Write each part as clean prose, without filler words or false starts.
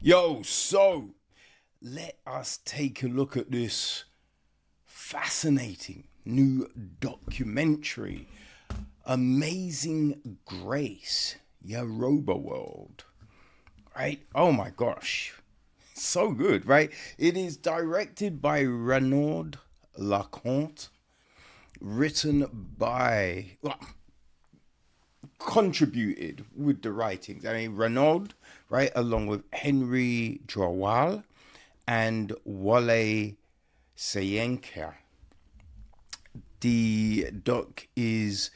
So let us take a look at this fascinating new documentary, Amazing Grace, YorubaWorlds, right? Oh my gosh, so good, right? It is directed by Raynald Leconte, written by, well, contributed with the writings. I mean, Raynald, right, along with Henry Drewal and Wole Soyinka. The doc is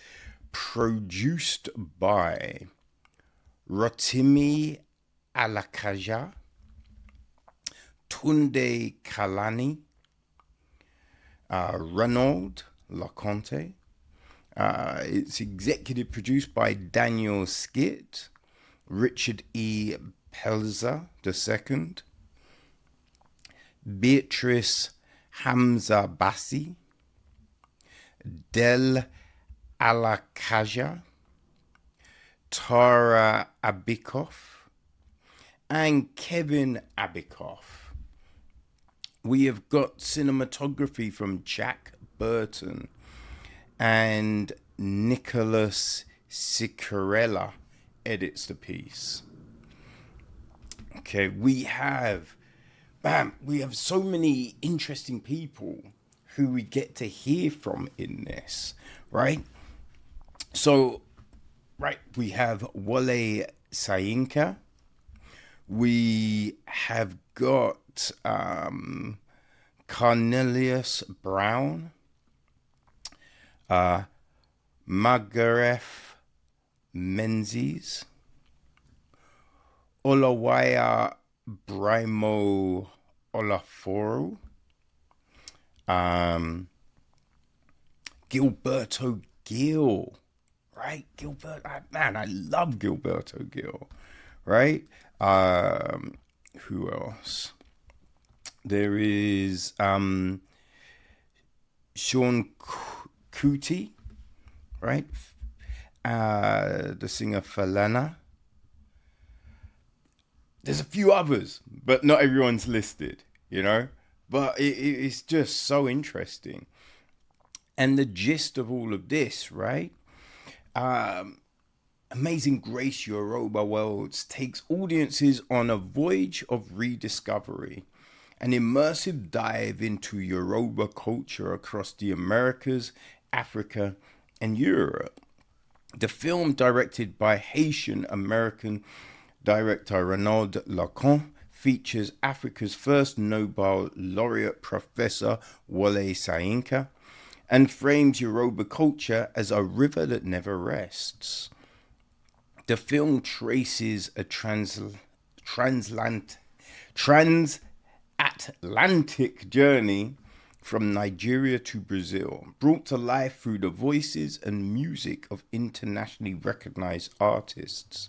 produced by Rotimi Alakaja, Tunde Kalani, Raynald Leconte. It's executive produced by Daniel Skit, Richard E. Pelzer II, Beatrice Hamza Bassi, Del Alakaja, Tara Abikoff, and Kevin Abikoff. We have got cinematography from Jack Burton and Nicholas Ciccarella edits the piece. Okay, we have so many interesting people who we get to hear from in this, right? So, right, we have Wole Soyinka. We have got Carlinhos Brown, Margareth Menezes, Olawaya Brymo Olaforo, Gilberto Gil, right? Man, I love Gilberto Gil, right? Who else? There is Seun Kuti, right? The singer Falana. There's a few others, but not everyone's listed, you know? But it's just so interesting. And the gist of all of this, right? Amazing Grace YorubaWorlds takes audiences on a voyage of rediscovery, an immersive dive into Yoruba culture across the Americas, Africa, and Europe. The film, directed by Haitian American director Raynald Leconte, features Africa's first Nobel Laureate Professor Wole Soyinka and frames Yoruba culture as a river that never rests. The film traces a transatlantic journey from Nigeria to Brazil, brought to life through the voices and music of internationally recognized artists.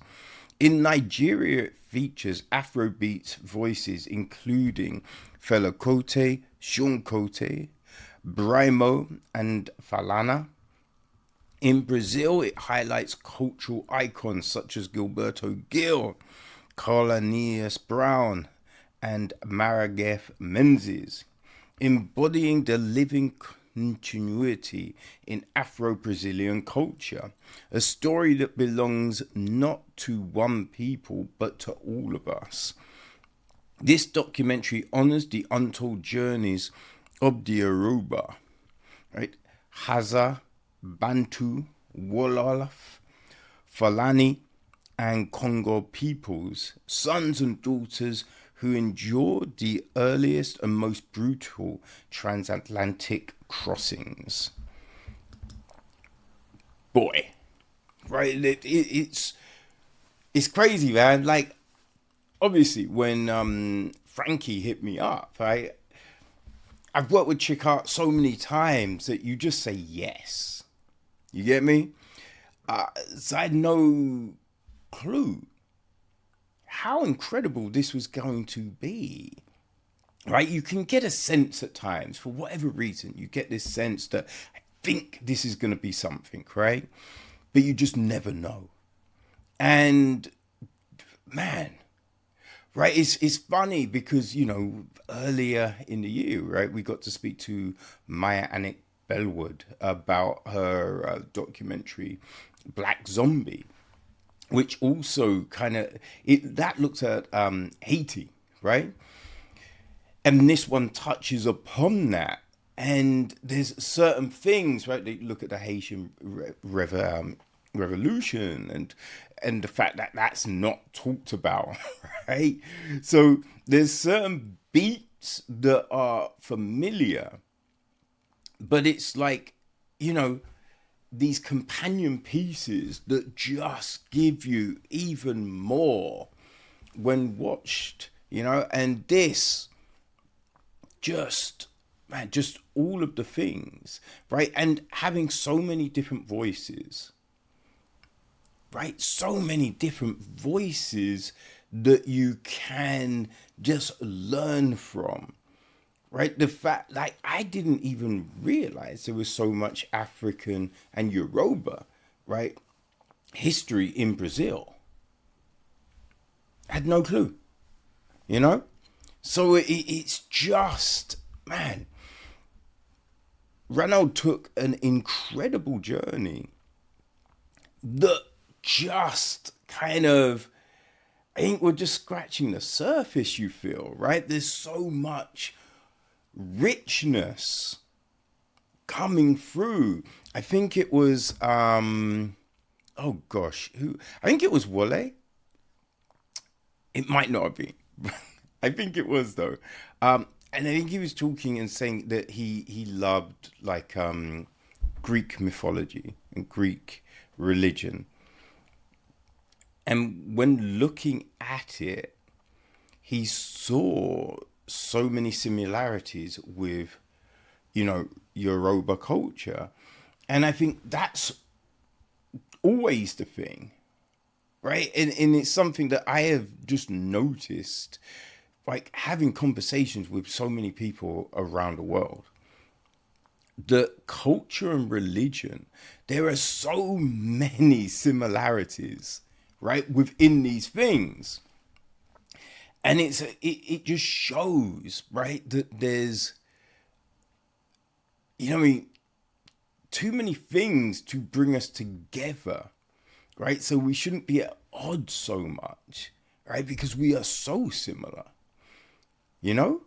In Nigeria, it features Afrobeats voices including Fela Kuti, Seun Kuti, Brymo, and Falana. In Brazil, it highlights cultural icons such as Gilberto Gil, Carlinhos Brown, and Margareth Menezes, embodying the living continuity in Afro-Brazilian culture, a story that belongs not to one people but to all of us. This documentary honors the untold journeys of the Yoruba, right? Haza, Bantu, Wolof, Fulani, and Congo peoples, sons and daughters who endured the earliest and most brutal transatlantic crossings. Boy, right? It's crazy, man. Like, obviously, when Frankie hit me up, right? I've worked with Chick Art so many times that you just say yes. You get me? So I had no clue how incredible this was going to be, right? You can get a sense at times, for whatever reason, you get this sense that I think this is going to be something, right? But you just never know. And man, right? It's funny because, you know, earlier in the year, right, we got to speak to Maya Anik Bellwood about her documentary Black Zombie, which also kind of it that looks at Haiti, right? And this one touches upon that. And there's certain things, right? They look at the Haitian revolution and the fact that that's not talked about, right? So there's certain beats that are familiar, but it's like, you know, these companion pieces that just give you even more when watched, you know, and this just, man, just all of the things, right? And having so many different voices, right? So many different voices that you can just learn from, right? The fact, like, I didn't even realize there was so much African and Yoruba, right, history in Brazil. I had no clue, you know? So it's just, man, Reynald took an incredible journey that just kind of, I think we're just scratching the surface, you feel, right? There's so much richness coming through. I think it was, oh gosh, who? I think it was Wole. It might not have been. I think it was though. And I think he was talking and saying that he loved like Greek mythology and Greek religion. And when looking at it, he saw so many similarities with, you know, Yoruba culture. And I think that's always the thing, right? And it's something that I have just noticed, like having conversations with so many people around the world. The culture and religion, there are so many similarities, right, within these things. And it just shows, right, that there's, you know, I mean, too many things to bring us together, right? So we shouldn't be at odds so much, right? Because we are so similar, you know?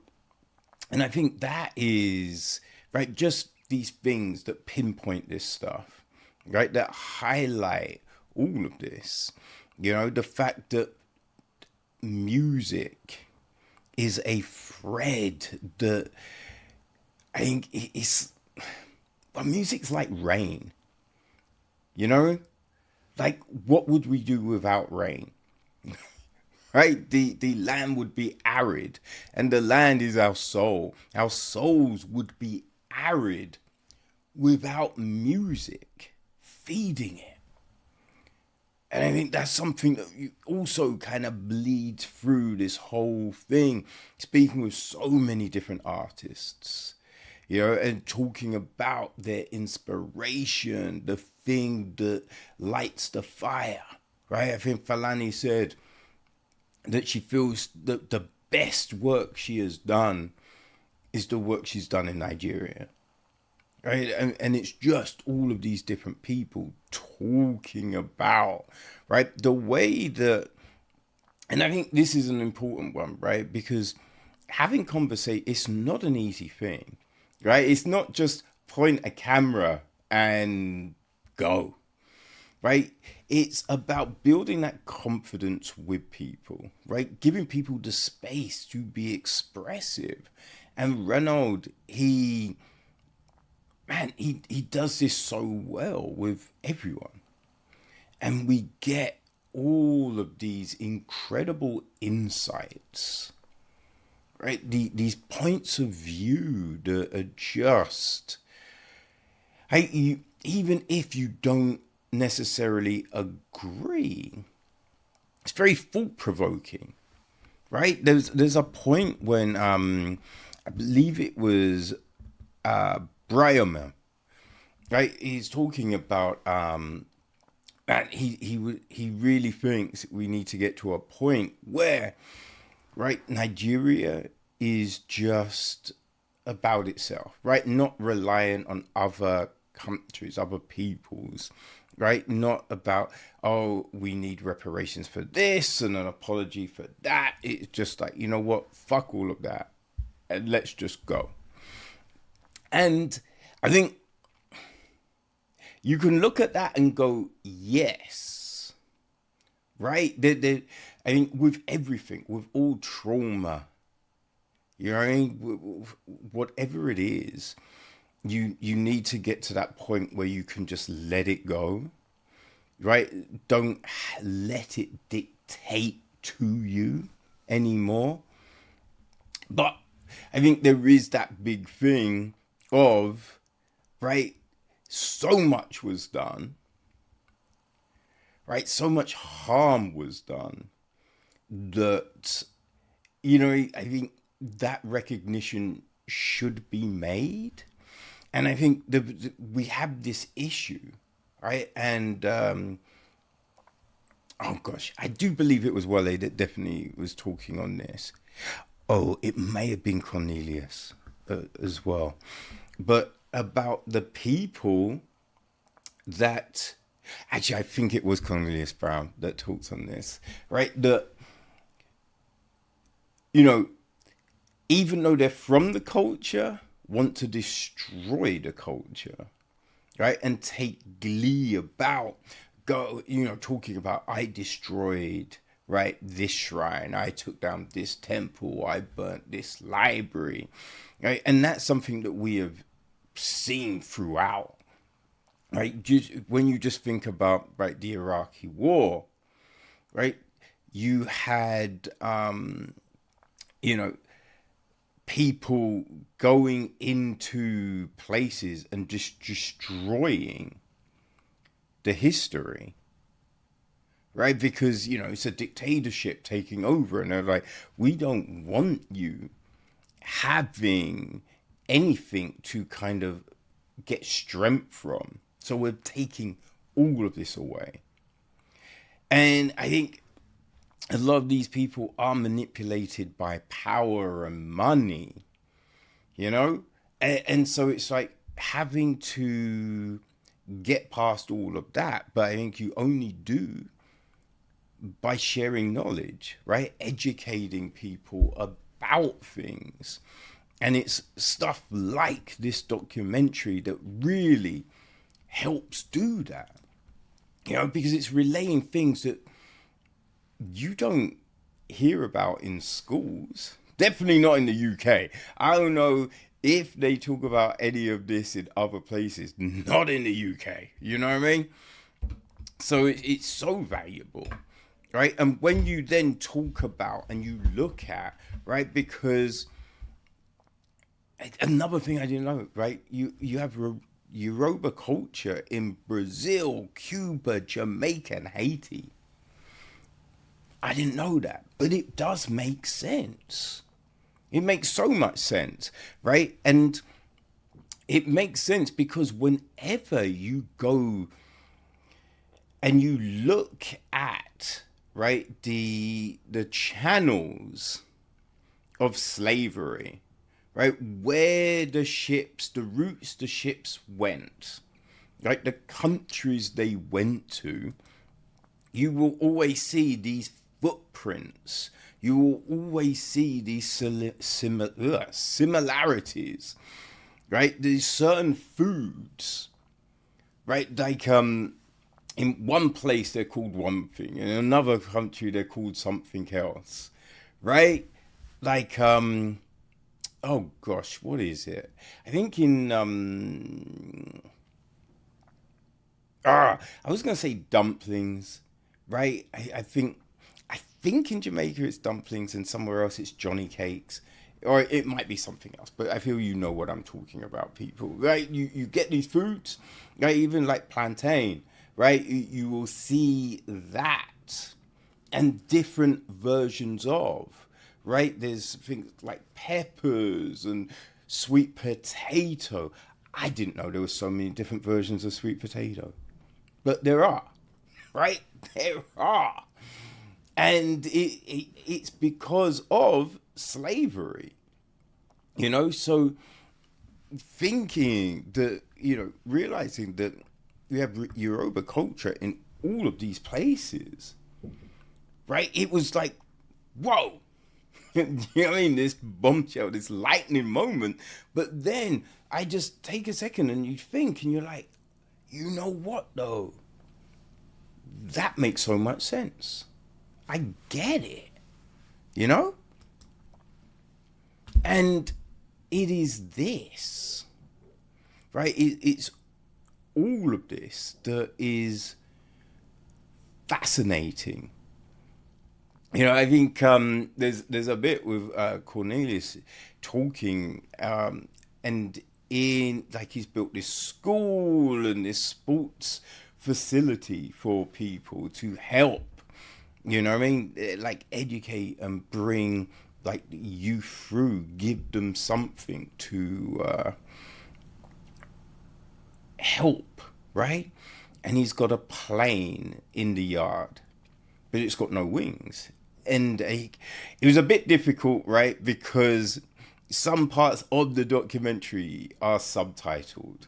And I think that is, right, just these things that pinpoint this stuff, right? That highlight all of this, you know, the fact that music is a thread that I think is, well, music's like rain, you know? Like, what would we do without rain? Right? The land would be arid, and the land is our soul. Our souls would be arid without music feeding it. And I think that's something that you also kind of bleeds through this whole thing, speaking with so many different artists, you know, and talking about their inspiration, the thing that lights the fire, right? I think Falana said that she feels that the best work she has done is the work she's done in Nigeria, right? And it's just all of these different people talking about, right, the way that, and I think this is an important one, right? Because having conversation, it's not an easy thing, right? It's not just point a camera and go, right? It's about building that confidence with people, right? Giving people the space to be expressive. And Reynald, he does this so well with everyone. And we get all of these incredible insights, right? These points of view that are just, even if you don't necessarily agree, it's very thought-provoking, right? There's a point when I believe it was Brymo, right? He's talking about that he really thinks we need to get to a point where right? Nigeria is just about itself, right? Not reliant on other countries, other peoples, right? Not about, oh, we need reparations for this and an apology for that. It's just like, you know what? Fuck all of that. And let's just go. And I think you can look at that and go, yes, right? I think with everything, with all trauma, you know what I mean? Whatever it is, you need to get to that point where you can just let it go, right? Don't let it dictate to you anymore. But I think there is that big thing of, right, so much was done, right? So much harm was done that, you know, I think that recognition should be made. And I think we have this issue, right? And, oh gosh, I do believe it was Wale that definitely was talking on this. Oh, it may have been Cornelius as well. But about the people that, actually, I think it was Carlinhos Brown that talks on this, right? That, you know, even though they're from the culture, want to destroy the culture, right? And take glee about, talking about, I destroyed, right, this shrine, I took down this temple, I burnt this library, right? And that's something that we have seen throughout, right? Just when you just think about, right, the Iraqi war, right? You had, people going into places and just destroying the history, right? Because, it's a dictatorship taking over, and they're like, we don't want you having anything to kind of get strength from. So we're taking all of this away. And I think a lot of these people are manipulated by power and money, and so it's like having to get past all of that. But I think you only do by sharing knowledge, right? Educating people about things. And it's stuff like this documentary that really helps do that, because it's relaying things that you don't hear about in schools. Definitely not in the UK. I don't know if they talk about any of this in other places. Not in the UK. You know what I mean? So it's so valuable, right? And when you then talk about and you look at, right, because another thing I didn't know, right? You have Yoruba culture in Brazil, Cuba, Jamaica, and Haiti. I didn't know that, but it does make sense. It makes so much sense, right? And it makes sense because whenever you go and you look at, right, the channels of slavery, right, where the routes the ships went, right, the countries they went to, you will always see these footprints. You will always see these similarities, right? There's certain foods, right? Like in one place they're called one thing, in another country they're called something else, right? Like oh gosh, what is it? I think in I was gonna say dumplings, right? I think in Jamaica it's dumplings, and somewhere else it's Johnny cakes, or it might be something else. But I feel you know what I'm talking about, people, right? You get these foods, right? Even like plantain, right? You will see that, and different versions of, right? There's things like peppers and sweet potato. I didn't know there were so many different versions of sweet potato, but there are, right? There are. And it's because of slavery, so thinking that, realizing that we have Yoruba culture in all of these places, right? It was like, whoa, you know what I mean? This bombshell, this lightning moment. But then I just take a second and you think, and you're like, you know what though? That makes so much sense. I get it, And it is this, right? It's all of this that is fascinating. I think there's a bit with Cornelius talking, and he's built this school and this sports facility for people to help, like educate and bring like youth through, give them something to help, right? And he's got a plane in the yard, but it's got no wings. And it was a bit difficult, right? Because some parts of the documentary are subtitled,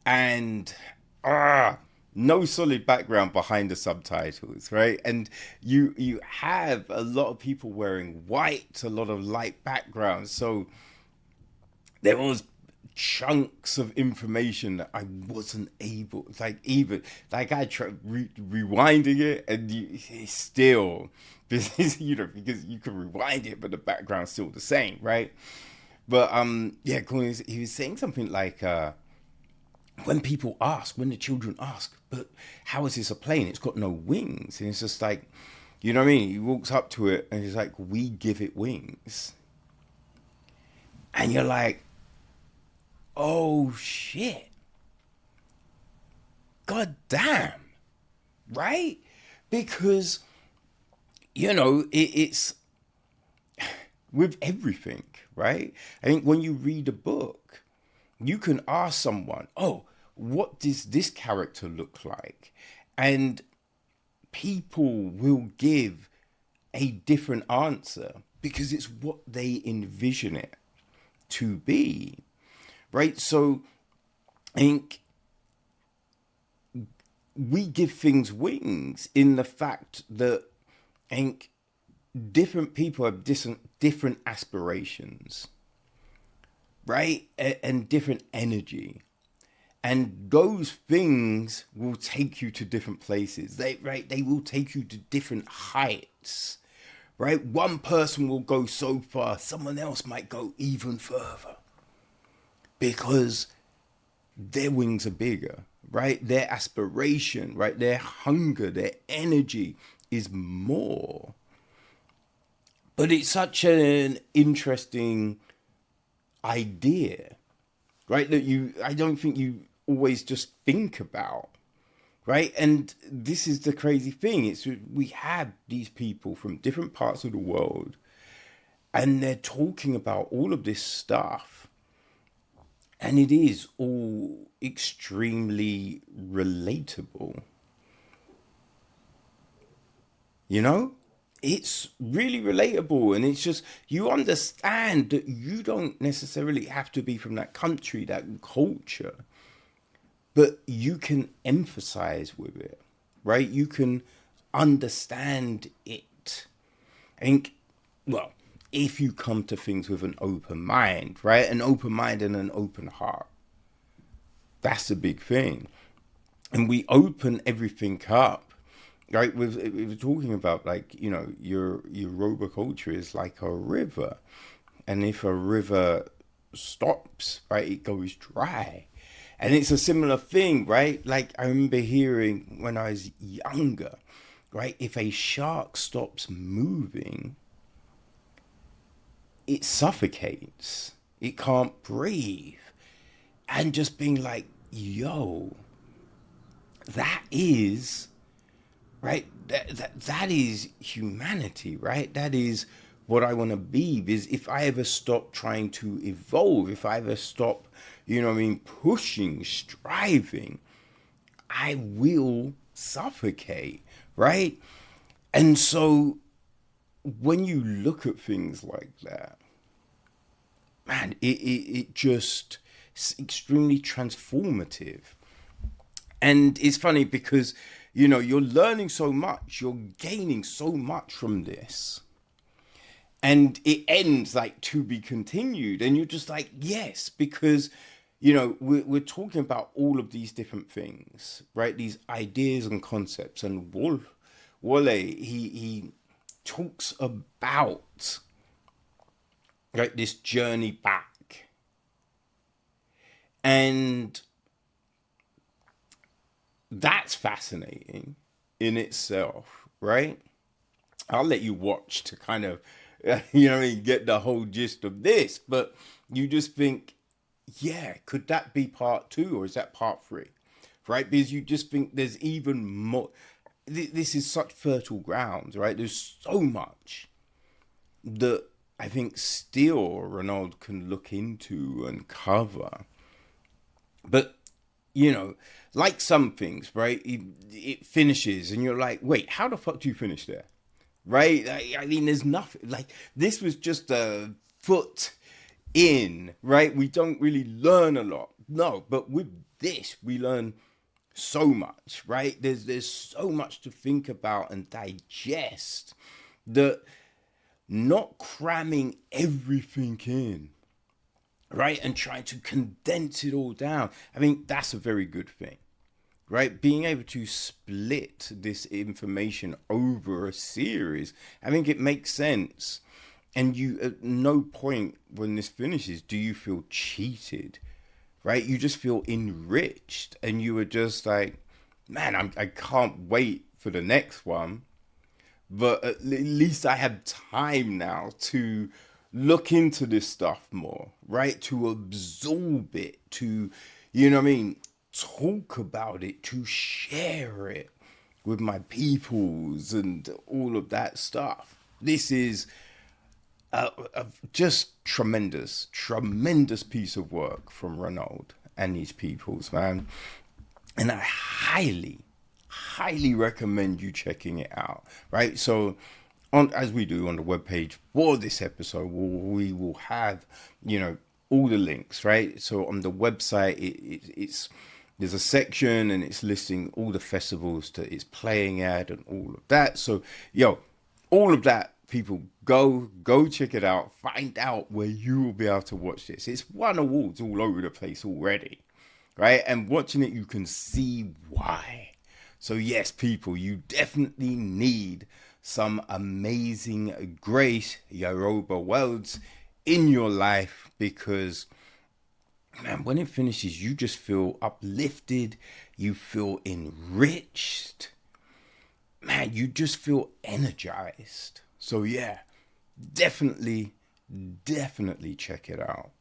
and no solid background behind the subtitles, right? And you have a lot of people wearing white, a lot of light backgrounds, so there was chunks of information that I wasn't able, I tried rewinding it, and it's still, because you can rewind it, but the background's still the same, right? But he was saying something like, when the children ask, but how is this a plane? It's got no wings. And it's just like, you know what I mean? He walks up to it and he's like, we give it wings. And you're like, oh shit. God damn. Right? Because, it's with everything, right? I think when you read a book, you can ask someone, oh, what does this character look like? And people will give a different answer because it's what they envision it to be, right? So I think we give things wings in the fact that I think different people have different aspirations, right? And different energy. And those things will take you to different places. They will take you to different heights, right? One person will go so far, someone else might go even further because their wings are bigger, right? Their aspiration, right? Their hunger, their energy is more. But it's such an interesting idea, right? That I don't think you always just think about, right? And this is the crazy thing. We have these people from different parts of the world and they're talking about all of this stuff. And it is all extremely relatable. It's really relatable, and it's just, you understand that you don't necessarily have to be from that country, that culture, but you can emphasize with it, right? You can understand it. I think, well, if you come to things with an open mind, right? An open mind and an open heart. That's the big thing. And we open everything up. Right, we were talking about your Yoruba culture is like a river, and if a river stops, right, it goes dry, and it's a similar thing, right? Like I remember hearing when I was younger, right, if a shark stops moving, it suffocates, it can't breathe, and just being like, yo, that is. Right, that is humanity, right? That is what I want to be. Is if I ever stop trying to evolve, if I ever stop, pushing, striving, I will suffocate, right? And so when you look at things like that, man, it just, it's extremely transformative. And it's funny because, you know, you're learning so much, you're gaining so much from this. And it ends like to be continued. And you're just like, yes, because, you know, we're talking about all of these different things, right? These ideas and concepts. And Wole, he talks about, right, this journey back. And that's fascinating in itself, right? I'll let you watch to kind of, you know, get the whole gist of this. But you just think, yeah, could that be part 2 or is that part 3? Right? Because you just think there's even more. This is such fertile ground, right? There's so much that I think still Raynald can look into and cover. But, you know, like some things, right? It finishes and you're like, wait, how the fuck do you finish there? Right? I mean, there's nothing. Like, this was just a foot in, right? We don't really learn a lot. No, but with this, we learn so much, right? There's so much to think about and digest, that not cramming everything in, right? And trying to condense it all down. I think that's a very good thing, right? Being able to split this information over a series, I think it makes sense. And you, at no point when this finishes, do you feel cheated, right? You just feel enriched. And you were just like, man, I can't wait for the next one. But at least I have time now to look into this stuff more, right? To absorb it, to, you know what I mean? Talk about it, to share it with my peoples and all of that stuff. This is a just tremendous piece of work from Raynald and his peoples, man. And I highly recommend you checking it out, right? So, as we do on the webpage for this episode, we will have, you know, all the links, right? So on the website, it's there's a section and it's listing all the festivals that it's playing at and all of that. So, all of that, people, go check it out. Find out where you will be able to watch this. It's won awards all over the place already, right? And watching it, you can see why. So yes, people, you definitely need some amazing, great YorubaWorlds in your life, because, man, when it finishes, you just feel uplifted, you feel enriched, man, you just feel energized. So yeah, definitely check it out.